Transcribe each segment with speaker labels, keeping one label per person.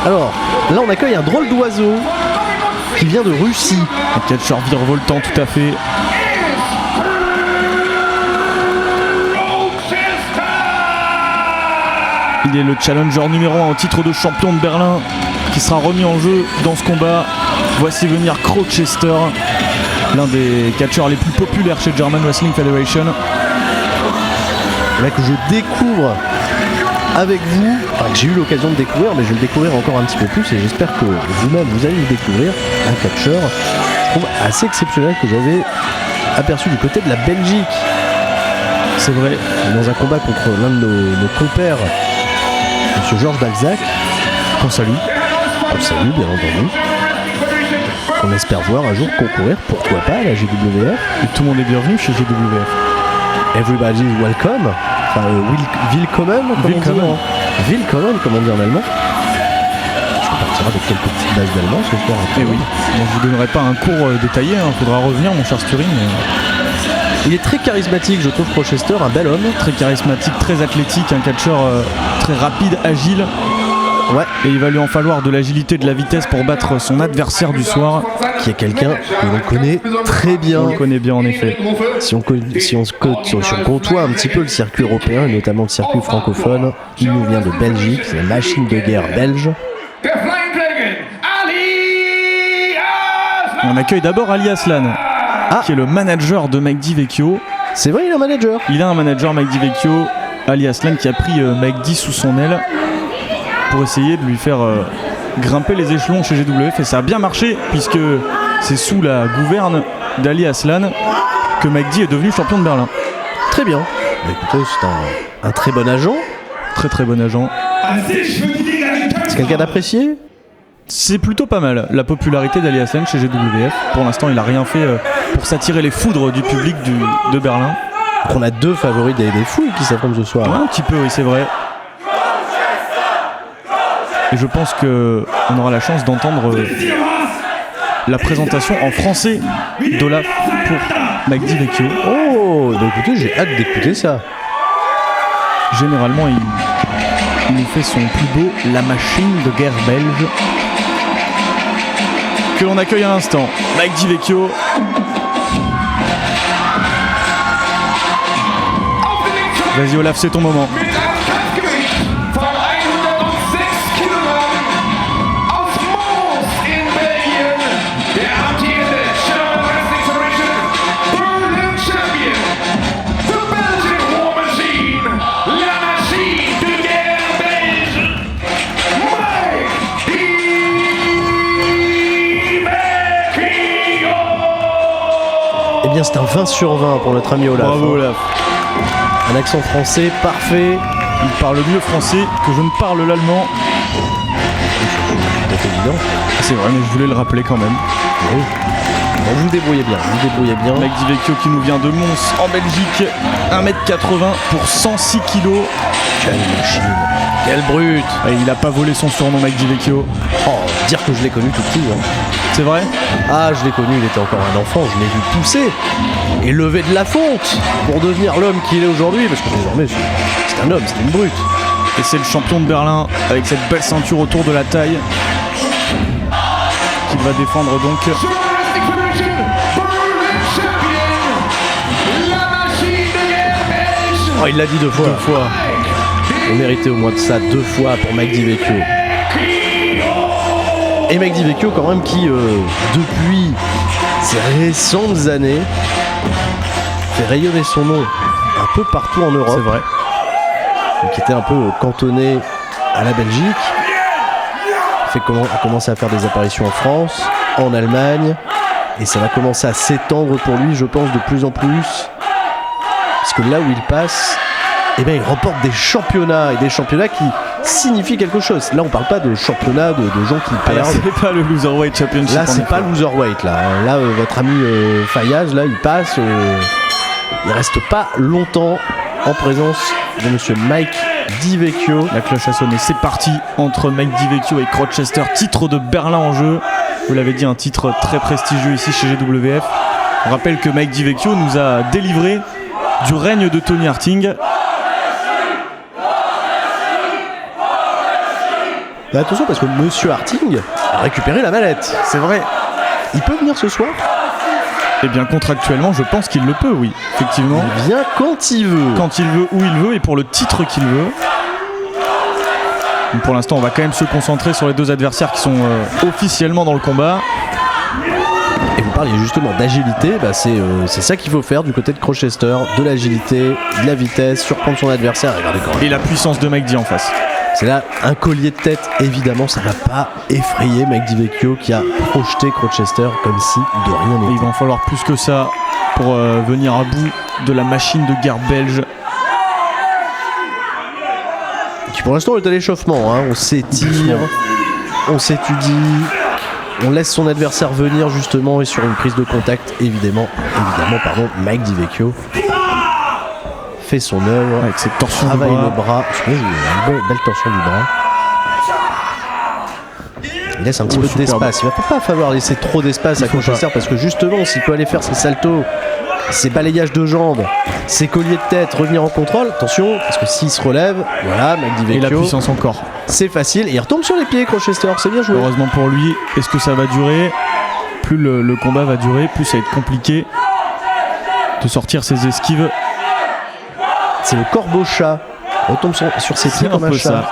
Speaker 1: Alors, là on accueille un drôle d'oiseau qui vient de Russie.
Speaker 2: Un catcheur virevoltant, tout à fait. Il est le challenger numéro 1 au titre de champion de Berlin qui sera remis en jeu dans ce combat. Voici venir Crochester, l'un des catcheurs les plus populaires chez German Wrestling Federation.
Speaker 1: Là que je découvre avec vous, enfin que j'ai eu l'occasion de découvrir, mais je vais le découvrir encore un petit peu plus et j'espère que vous-même vous allez le découvrir. Un catcheur, je trouve assez exceptionnel, que j'avais aperçu du côté de la Belgique. C'est vrai, dans un combat contre l'un de nos compères, Monsieur Georges Balzac, qu'on salue, bien entendu, qu'on espère voir un jour concourir, pourquoi pas, à la GWF.
Speaker 2: Et tout le monde est bienvenu chez GWF.
Speaker 1: Everybody is welcome. Enfin, willkommen, willkommen, comme on dit en allemand. Je repartirai avec quelques petites bases d'allemand ce soir.
Speaker 2: Et oui, bon, je vous donnerai pas un cours détaillé, faudra revenir, mon cher Sturing.
Speaker 1: Il est très charismatique, je trouve, Crochester, un bel homme.
Speaker 2: Très charismatique, très athlétique, un catcheur très rapide, agile.
Speaker 1: Ouais.
Speaker 2: Et il va lui en falloir de l'agilité, de la vitesse pour battre son adversaire du soir.
Speaker 1: Qui est quelqu'un que l'on connaît très bien.
Speaker 2: On le connaît bien en effet.
Speaker 1: Si on côtoie un petit peu le circuit européen, et notamment le circuit francophone, il nous vient de Belgique, c'est la machine de guerre belge.
Speaker 2: On accueille d'abord Ali Aslan, qui est le manager de Mike DiVecchio.
Speaker 1: C'est vrai, il a un manager.
Speaker 2: Il a un manager, Mike DiVecchio. Ali Aslan qui a pris Mike D sous son aile pour essayer de lui faire grimper les échelons chez GWF, et ça a bien marché puisque c'est sous la gouverne d'Ali Aslan que Mike D est devenu champion de Berlin.
Speaker 1: Très bien. Bah, écoutez, c'est un très bon agent.
Speaker 2: Très bon agent.
Speaker 1: C'est quelqu'un d'apprécié.
Speaker 2: C'est plutôt pas mal la popularité d'Ali Aslan chez GWF. Pour l'instant, il n'a rien fait pour s'attirer les foudres du public de Berlin.
Speaker 1: Donc on a deux favoris des fouilles qui s'affrontent ce soir.
Speaker 2: Ouais, un petit peu, oui, c'est vrai. Et je pense qu'on aura la chance d'entendre la présentation en français d'Olaf pour Mike DiVecchio.
Speaker 1: Oh, bah écoutez, j'ai hâte d'écouter ça.
Speaker 2: Généralement, il nous fait son plus beau La machine de guerre belge. Que l'on accueille à l'instant. Mike DiVecchio. Vas-y Olaf, c'est ton moment.
Speaker 1: Eh bien, c'est un 20 sur 20 pour notre ami Olaf.
Speaker 2: Bravo Olaf.
Speaker 1: Un accent français parfait.
Speaker 2: Il parle mieux français que je ne parle l'allemand.
Speaker 1: C'est évident.
Speaker 2: C'est vrai, mais je voulais le rappeler quand même.
Speaker 1: Oui. Bon, vous débrouillez bien.
Speaker 2: Mike DiVecchio qui nous vient de Mons en Belgique. 1m80 pour 106 kg.
Speaker 1: Quelle machine. Quelle brute.
Speaker 2: Et il a pas volé son surnom, Mike DiVecchio.
Speaker 1: Oh, dire que je l'ai connu tout petit. Hein.
Speaker 2: C'est vrai ?
Speaker 1: Ah, je l'ai connu, il était encore un enfant, je l'ai vu pousser et lever de la fonte pour devenir l'homme qu'il est aujourd'hui, parce que désormais c'est un homme, c'est une brute.
Speaker 2: Et c'est le champion de Berlin avec cette belle ceinture autour de la taille qu'il va défendre donc.
Speaker 1: Oh, il l'a dit deux fois. On méritait au moins de ça 2 fois pour Mike DiVecchio. Et Mike DiVecchio quand même qui, depuis ces récentes années, fait rayonner son nom un peu partout en Europe.
Speaker 2: C'est vrai.
Speaker 1: Donc, qui était un peu cantonné à la Belgique. A commencé à faire des apparitions en France, en Allemagne. Et ça va commencer à s'étendre pour lui, je pense, de plus en plus. Parce que là où il passe, eh bien, il remporte des championnats. Et des championnats qui signifie quelque chose. Là on parle pas de championnat de gens qui perdent.
Speaker 2: C'est pas le Loserweight Championship.
Speaker 1: Là c'est pas Loserweight là. Là votre ami Fayaz là il passe. Il reste pas longtemps en présence de monsieur Mike DiVecchio.
Speaker 2: La cloche a sonné, c'est parti entre Mike DiVecchio et Crochester. Titre de Berlin en jeu. Vous l'avez dit, un titre très prestigieux ici chez GWF. On rappelle que Mike DiVecchio nous a délivré du règne de Tony Harting.
Speaker 1: Mais attention parce que Monsieur Harting a récupéré la mallette.
Speaker 2: C'est vrai.
Speaker 1: Il peut venir ce soir?
Speaker 2: Eh bien, contractuellement, je pense qu'il le peut, oui. Effectivement.
Speaker 1: Il vient quand il veut.
Speaker 2: Quand il veut, où il veut, et pour le titre qu'il veut. Donc pour l'instant, on va quand même se concentrer sur les deux adversaires qui sont officiellement dans le combat.
Speaker 1: Et vous parliez justement d'agilité, bah c'est ça qu'il faut faire du côté de Crochester, de l'agilité, de la vitesse, surprendre son adversaire. Regardez quand même.
Speaker 2: Et la puissance de Mike D en face.
Speaker 1: C'est là un collier de tête, évidemment, ça n'a pas effrayé Mike DiVecchio qui a projeté Crochester comme si de rien
Speaker 2: Et il
Speaker 1: n'était.
Speaker 2: va en falloir plus que ça pour venir à bout de la machine de guerre belge.
Speaker 1: Qui pour l'instant est à l'échauffement, hein. On s'étire, on s'étudie, on laisse son adversaire venir justement et sur une prise de contact, évidemment, Mike DiVecchio fait son œuvre,
Speaker 2: Avec cette torsion du
Speaker 1: travaille
Speaker 2: bras.
Speaker 1: le bras. Je trouve qu'il a une belle torsion du bras. Il laisse un petit peu
Speaker 2: superbe.
Speaker 1: d'espace. Il va pas falloir laisser trop d'espace à
Speaker 2: faut
Speaker 1: Crochester parce que justement, s'il peut aller faire ses saltos, ses balayages de jambes, ses colliers de tête, revenir en contrôle, attention, parce que s'il se relève, voilà, Mike
Speaker 2: Et la
Speaker 1: DiVecchio,
Speaker 2: puissance encore.
Speaker 1: c'est facile. Et il retombe sur les pieds, Crochester, c'est bien joué.
Speaker 2: Heureusement pour lui, est-ce que ça va durer? Plus le combat va durer, plus ça va être compliqué de sortir ses esquives.
Speaker 1: C'est le corbeau-chat. Retombe sur ses pieds
Speaker 2: C'est
Speaker 1: comme
Speaker 2: un
Speaker 1: un
Speaker 2: peu
Speaker 1: chat.
Speaker 2: ça.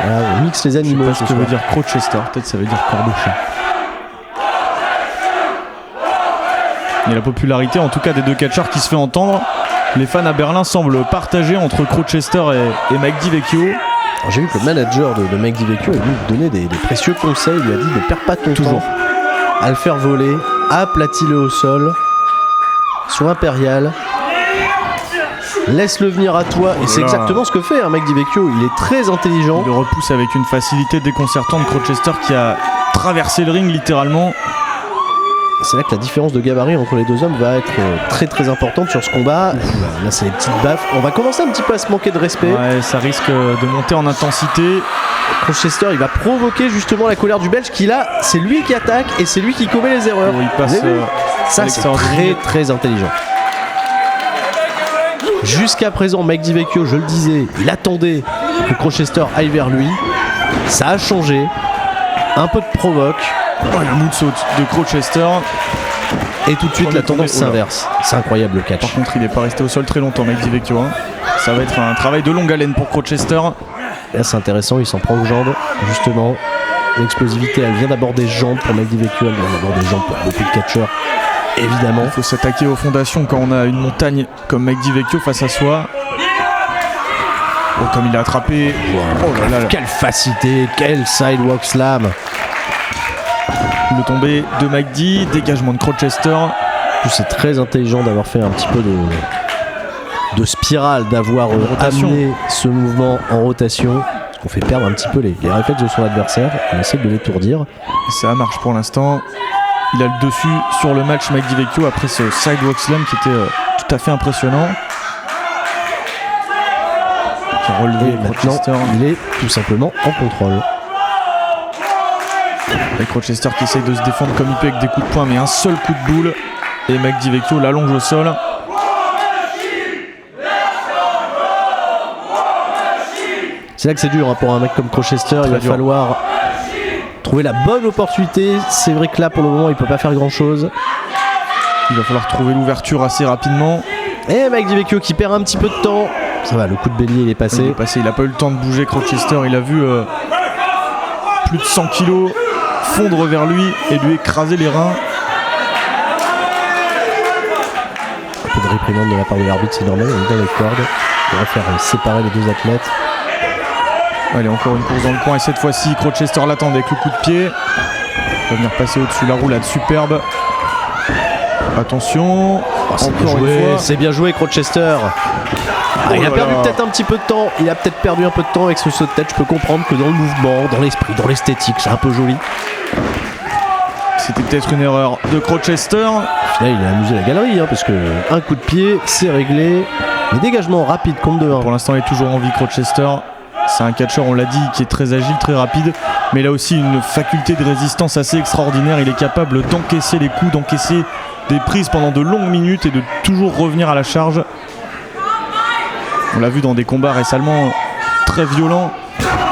Speaker 1: Voilà, on mixe les
Speaker 2: Je sais
Speaker 1: animaux.
Speaker 2: pas ce
Speaker 1: ce
Speaker 2: que veut
Speaker 1: soir.
Speaker 2: dire Crochester, peut-être ça veut dire corbeau-chat. Et la popularité en tout cas des deux catcheurs qui se fait entendre. Les fans à Berlin semblent partager entre Crochester et Mike DiVecchio.
Speaker 1: Alors, j'ai vu que le manager de Mike DiVecchio est venu lui donner des précieux conseils. Il lui a dit ne perds pas ton
Speaker 2: Toujours.
Speaker 1: temps à le faire voler, aplatis-le au sol, sois impérial, laisse-le venir à toi. Et c'est
Speaker 2: là.
Speaker 1: exactement ce que fait Mike DiVecchio. Il est très intelligent.
Speaker 2: Il le repousse avec une facilité déconcertante. Crochester qui a traversé le ring littéralement.
Speaker 1: C'est là que la différence de gabarit entre les deux hommes va être très très importante sur ce combat. Là c'est les petites baffes. On va commencer un petit peu à se manquer de respect.
Speaker 2: Ouais, ça risque de monter en intensité.
Speaker 1: Crochester il va provoquer justement la colère du Belge qui là c'est lui qui attaque et c'est lui qui commet les erreurs.
Speaker 2: Il passe
Speaker 1: Vous avez vu ça c'est
Speaker 2: l'extraordinaire.
Speaker 1: très très intelligent. Jusqu'à présent Mike DiVecchio, je le disais, il attendait que Crochester aille vers lui. Ça a changé. Un peu de provoque.
Speaker 2: Oh, la moonsault de Crochester.
Speaker 1: Et tout de suite
Speaker 2: Premier
Speaker 1: la tendance
Speaker 2: tombé, oh là.
Speaker 1: s'inverse. C'est incroyable le catch.
Speaker 2: Par contre, il n'est pas resté au sol très longtemps, Mike DiVecchio. Hein. Ça va être un travail de longue haleine pour Crochester.
Speaker 1: Là c'est intéressant, il s'en prend aux jambes, justement. L'explosivité, elle vient d'abord des jambes pour Mike DiVecchio, elle vient d'abord des jambes pour beaucoup de catcheurs, évidemment.
Speaker 2: Il faut s'attaquer aux fondations quand on a une montagne comme Mike DiVecchio face à soi. Oh, comme il a attrapé. Oh là là.
Speaker 1: Quelle facilité, quel sidewalk slam.
Speaker 2: Le tombé de Mike D, dégagement de Crochester.
Speaker 1: En plus, c'est très intelligent d'avoir fait un petit peu de spirale, d'avoir
Speaker 2: rotation.
Speaker 1: amené ce mouvement en rotation. Parce qu'on fait perdre un petit peu les réflexes de son adversaire. On essaie de l'étourdir.
Speaker 2: Et ça marche pour l'instant. Il a le dessus sur le match Mike DiVecchio après ce sidewalk slam qui était tout à fait impressionnant. Qui a relevé
Speaker 1: Et maintenant,
Speaker 2: Crochester.
Speaker 1: il est tout simplement en contrôle.
Speaker 2: Et Crochester qui essaye de se défendre comme il peut avec des coups de poing, mais un seul coup de boule. Et Mike DiVecchio l'allonge au sol.
Speaker 1: C'est là que c'est dur hein, pour un mec comme Crochester. Il va
Speaker 2: dur.
Speaker 1: falloir trouver la bonne opportunité. C'est vrai que là, pour le moment, il peut pas faire grand chose.
Speaker 2: Il va falloir trouver l'ouverture assez rapidement.
Speaker 1: Et Mike DiVecchio qui perd un petit peu de temps. Ça va, le coup de bélier il est passé.
Speaker 2: Il est passé, il a pas eu le temps de bouger Crochester. Il a vu plus de 100 kilos fondre vers lui et lui écraser les reins.
Speaker 1: Un peu de réprimande de la part de l'arbitre, c'est normal, on est dans les cordes. On va faire séparer les deux athlètes.
Speaker 2: Allez, encore une course dans le coin et cette fois-ci Crochester l'attend avec le coup de pied. Il va venir passer au-dessus la roulade superbe. Attention,
Speaker 1: Oh, c'est bien
Speaker 2: encore une
Speaker 1: joué,
Speaker 2: fois.
Speaker 1: c'est bien joué Crochester. Ah, il a
Speaker 2: là
Speaker 1: perdu
Speaker 2: là.
Speaker 1: peut-être un petit peu de temps. Il a peut-être perdu un peu de temps avec ce saut de tête. Je peux comprendre que dans le mouvement, dans l'esprit, dans l'esthétique, c'est un peu joli.
Speaker 2: C'était peut-être une erreur de Crochester.
Speaker 1: Au final, il a amusé la galerie hein, parce que un coup de pied, c'est réglé. Les dégagements rapides compte de 1.
Speaker 2: Pour l'instant, il est toujours en vie Crochester. C'est un catcheur, on l'a dit, qui est très agile, très rapide, mais il a aussi une faculté de résistance assez extraordinaire. Il est capable d'encaisser les coups, d'encaisser des prises pendant de longues minutes et de toujours revenir à la charge. On l'a vu dans des combats récemment très violents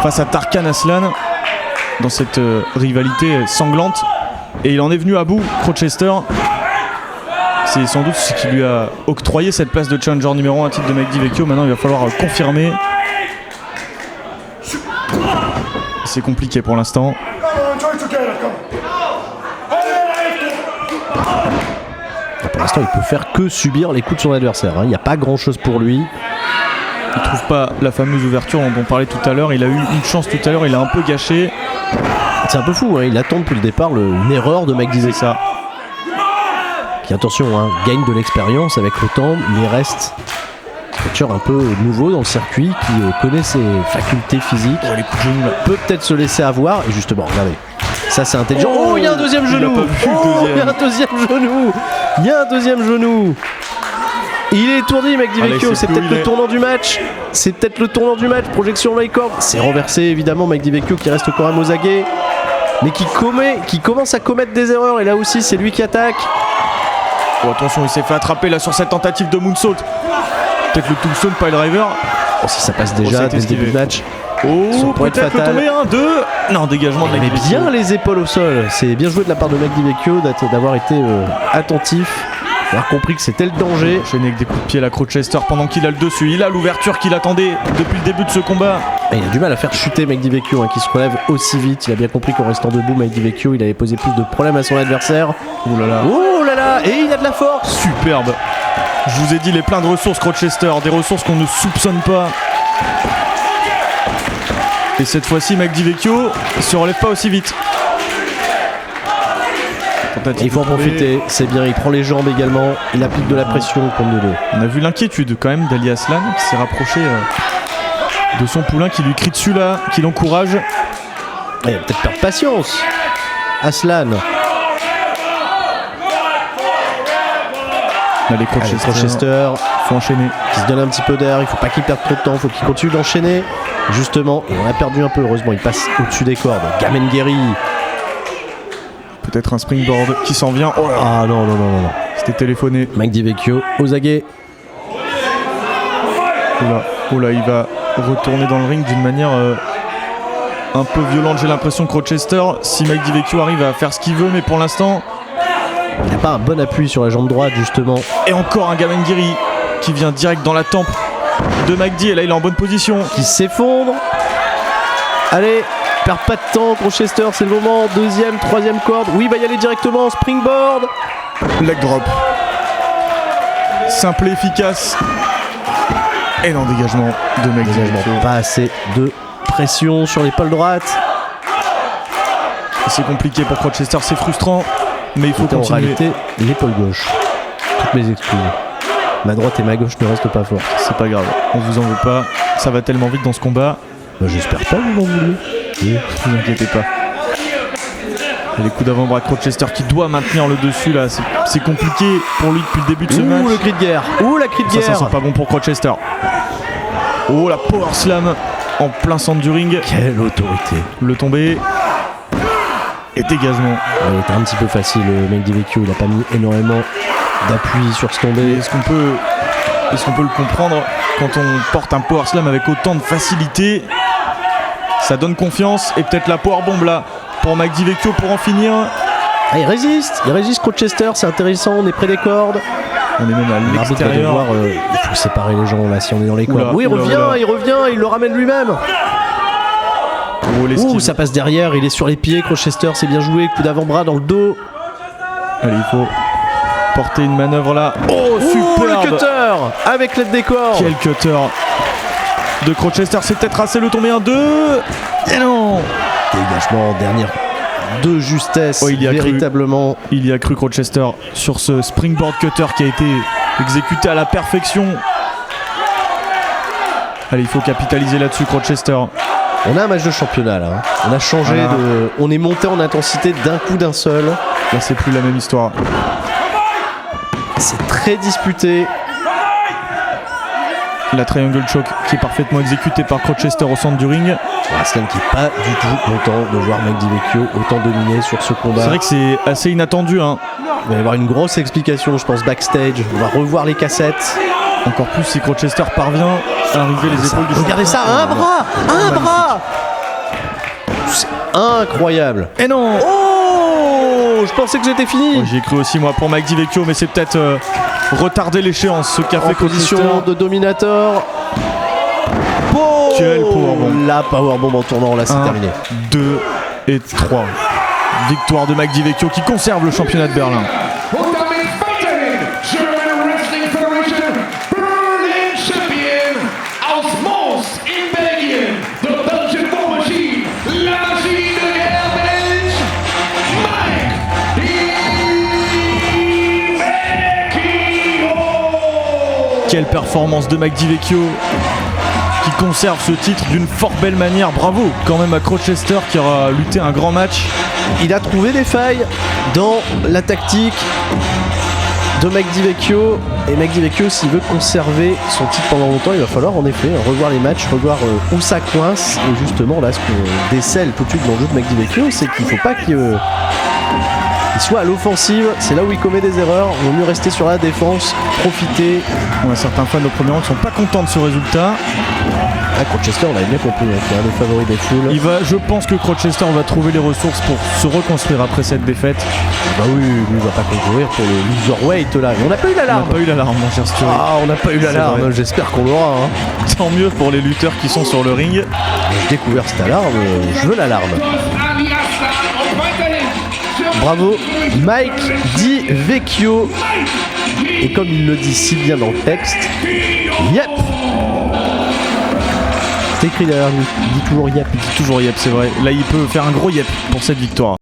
Speaker 2: face à Tarkan Aslan. dans cette rivalité sanglante. Et il en est venu à bout, Rochester. C'est sans doute ce qui lui a octroyé cette place de challenger numéro 1 à titre de Mike DiVecchio. Maintenant, il va falloir confirmer. C'est compliqué pour l'instant.
Speaker 1: Pour l'instant, il peut faire que subir les coups de son adversaire. Il n'y a pas grand-chose pour lui.
Speaker 2: Il trouve pas la fameuse ouverture dont on parlait tout à l'heure. Il a eu une chance tout à l'heure, il a un peu gâché.
Speaker 1: C'est un peu fou, il attend depuis le départ une erreur de Mike DiVecchio. Qui, attention, gagne de l'expérience avec le temps, mais il reste un catcheur un peu nouveau dans le circuit qui connaît ses facultés physiques.
Speaker 2: Les coups de genou, là.
Speaker 1: Peut peut-être se laisser avoir. Et justement, regardez, ça c'est intelligent. Oh, il y a un deuxième genou. Il y a un deuxième genou. Il y a un deuxième genou. Il est étourdi, Mike DiVecchio. C'est peut-être le tournant du match. C'est peut-être le tournant du match. Projection Laycord. C'est renversé, évidemment, Mike DiVecchio qui reste quand même aux aguets. Mais qui commence à commettre des erreurs. Et là aussi, c'est lui qui attaque.
Speaker 2: Oh, attention, il s'est fait attraper là sur cette tentative de moonsault. Peut-être le tombstone piledriver.
Speaker 1: Oh, si ça passe déjà dès le début du match.
Speaker 2: Oh, peut-être le tomber 1, 2. Non, dégagement de Mike DiVecchio.
Speaker 1: Bien les épaules au sol. C'est bien joué de la part de Mike DiVecchio d'avoir été attentif. D'avoir compris que c'était le danger.
Speaker 2: Enchaîné avec des coups de pied à la Rochester pendant qu'il a le dessus. Il a l'ouverture qu'il attendait depuis le début de ce combat.
Speaker 1: Et il a du mal à faire chuter Mike DiVecchio qui se relève aussi vite. Il a bien compris qu'en restant debout, Mike DiVecchio, il avait posé plus de problèmes à son adversaire.
Speaker 2: Oh là là.
Speaker 1: Oh là là. Et il a de la force.
Speaker 2: Superbe. Je vous ai dit, les pleins de ressources Rochester. Des ressources qu'on ne soupçonne pas. Et cette fois-ci, Mike DiVecchio se relève pas aussi vite.
Speaker 1: Il faut en profiter, c'est bien, il prend les jambes également, il applique de la pression contre le dos.
Speaker 2: On a vu l'inquiétude quand même d'Ali Aslan qui s'est rapproché de son poulain, qui lui crie dessus là, qui l'encourage.
Speaker 1: Il va peut-être perdre patience, Aslan.
Speaker 2: Allez, Rochester,
Speaker 1: faut enchaîner. Il se donne un petit peu d'air, il faut pas qu'il perde trop de temps, il faut qu'il continue d'enchaîner. Justement, et on a perdu un peu, heureusement, il passe au-dessus des cordes. Gamengeri.
Speaker 2: Peut-être un springboard qui s'en vient. Oh là.
Speaker 1: Ah non.
Speaker 2: C'était téléphoné.
Speaker 1: Mike DiVecchio aux aguets.
Speaker 2: Oh là, il va retourner dans le ring d'une manière un peu violente. J'ai l'impression que Rochester, si Mike DiVecchio arrive à faire ce qu'il veut, mais pour l'instant,
Speaker 1: il n'a pas un bon appui sur la jambe droite, justement.
Speaker 2: Et encore un Gamengeri qui vient direct dans la tempe de Mike D. Et là, il est en bonne position.
Speaker 1: Qui s'effondre. Allez. Perd pas de temps, Rochester, c'est le moment. Deuxième, troisième corde. Oui, il va y aller directement. Springboard.
Speaker 2: Leg drop. Simple et efficace. Et non, dégagement de Mike DiVecchio.
Speaker 1: Pas assez de pression sur l'épaule droite.
Speaker 2: C'est compliqué pour Rochester, c'est frustrant. Mais il faut continuer.
Speaker 1: En réalité, l'épaule gauche. Toutes mes excuses. Ma droite et ma gauche ne restent pas fortes.
Speaker 2: C'est pas grave, on vous en veut pas. Ça va tellement vite dans ce combat.
Speaker 1: Bah, j'espère pas que vous m'en voulez.
Speaker 2: Ne vous inquiétez pas. Et les coups d'avant-bras de Rochester qui doit maintenir le dessus là. C'est compliqué pour lui depuis le début de ce match.
Speaker 1: Ouh, le cri de guerre. Ouh, la cri de guerre.
Speaker 2: Ça sent pas bon pour Rochester. Oh, la power slam en plein centre du ring.
Speaker 1: Quelle autorité.
Speaker 2: Le tombé. Et dégagement.
Speaker 1: Il était un petit peu facile, Mike DiVecchio. Il a pas mis énormément d'appui sur ce tombé.
Speaker 2: Est-ce qu'on peut le comprendre quand on porte un power slam avec autant de facilité? Ça donne confiance. Et peut-être la power bomb là pour Mike DiVecchio pour en finir.
Speaker 1: Ah, il résiste Rochester, c'est intéressant, on est près des cordes.
Speaker 2: On est même à l'extérieur.
Speaker 1: Il faut séparer les gens là si on est dans les cordes. Oui, il revient, il le ramène lui-même. Ouh, ça passe derrière, il est sur les pieds, Rochester, c'est bien joué, coup d'avant-bras dans le dos.
Speaker 2: Allez, il faut porter une manœuvre là.
Speaker 1: Oh, super le cutter avec l'aide des cordes.
Speaker 2: Quel cutter de Rochester, c'est peut-être assez le tomber 1-2. Et non.
Speaker 1: Dégagement, dernière de justesse, véritablement.
Speaker 2: Il y a cru Rochester sur ce springboard cutter qui a été exécuté à la perfection. Allez, il faut capitaliser là-dessus, Rochester.
Speaker 1: On a un match de championnat là. On a changé on est monté en intensité d'un coup d'un seul.
Speaker 2: Là, c'est plus la même histoire.
Speaker 1: C'est très disputé.
Speaker 2: La triangle choke qui est parfaitement exécutée par Rochester au centre du ring.
Speaker 1: Aslan qui est pas du tout content de voir Mike DiVecchio autant dominer sur ce combat.
Speaker 2: C'est vrai que c'est assez inattendu.
Speaker 1: Il va y avoir une grosse explication, je pense, backstage. On va revoir les cassettes.
Speaker 2: Encore plus si Rochester parvient à arriver les épaules du
Speaker 1: Regardez ça, un bras. incroyable.
Speaker 2: Et non.
Speaker 1: Oh, je pensais que c'était fini.
Speaker 2: J'y ai cru aussi moi pour Mike DiVecchio, mais c'est peut-être retarder l'échéance ce qu'a
Speaker 1: En
Speaker 2: fait
Speaker 1: position
Speaker 2: Colchester.
Speaker 1: de dominateur. Oh,
Speaker 2: Quel powerbomb.
Speaker 1: la powerbomb en tournant, là c'est
Speaker 2: 1,
Speaker 1: terminé.
Speaker 2: 2 et 3. Victoire de Mike DiVecchio qui conserve le championnat de Berlin.
Speaker 3: Und damit weiterhin German Wrestling Federation Berlin Champion aus Mons in Belgien, the Belgian War Machine, la machine de guerre belge, Mike DiVecchio.
Speaker 2: Quelle performance de Mike DiVecchio qui conserve ce titre d'une fort belle manière. Bravo quand même à Colchester qui aura lutté un grand match.
Speaker 1: Il a trouvé des failles dans la tactique de Mike DiVecchio. Et Mike DiVecchio, s'il veut conserver son titre pendant longtemps, il va falloir en effet revoir les matchs, revoir où ça coince. Et justement, là, ce qu'on décèle tout de suite dans le jeu de Mike DiVecchio, c'est qu'il ne faut pas qu'il soit à l'offensive. C'est là où il commet des erreurs. Il vaut mieux rester sur la défense, profiter.
Speaker 2: On a certains fans au premier rang qui sont pas contents de ce résultat.
Speaker 1: À Colchester, on avait bien compris, hein, qu'il est un des favoris des foules.
Speaker 2: Je pense que Colchester va trouver les ressources pour se reconstruire après cette défaite.
Speaker 1: Bah oui, lui, il va pas concourir pour le loserweight là. Et on n'a pas eu
Speaker 2: On
Speaker 1: l'alarme.
Speaker 2: n'a pas eu l'alarme, mon cher Stuart.
Speaker 1: Ah, on n'a pas eu
Speaker 2: C'est
Speaker 1: l'alarme.
Speaker 2: vrai.
Speaker 1: J'espère qu'on l'aura. Hein.
Speaker 2: Tant mieux pour les lutteurs qui sont sur le ring.
Speaker 1: J'ai découvert cette alarme, je veux l'alarme.
Speaker 3: Ali Aslan und weiterhin German
Speaker 1: Bravo, Mike DiVecchio. Et comme il le dit si bien dans le texte, yep. C'est écrit derrière lui, il dit toujours yep.
Speaker 2: Toujours yep, c'est vrai. Là, il peut faire un gros yep pour cette victoire.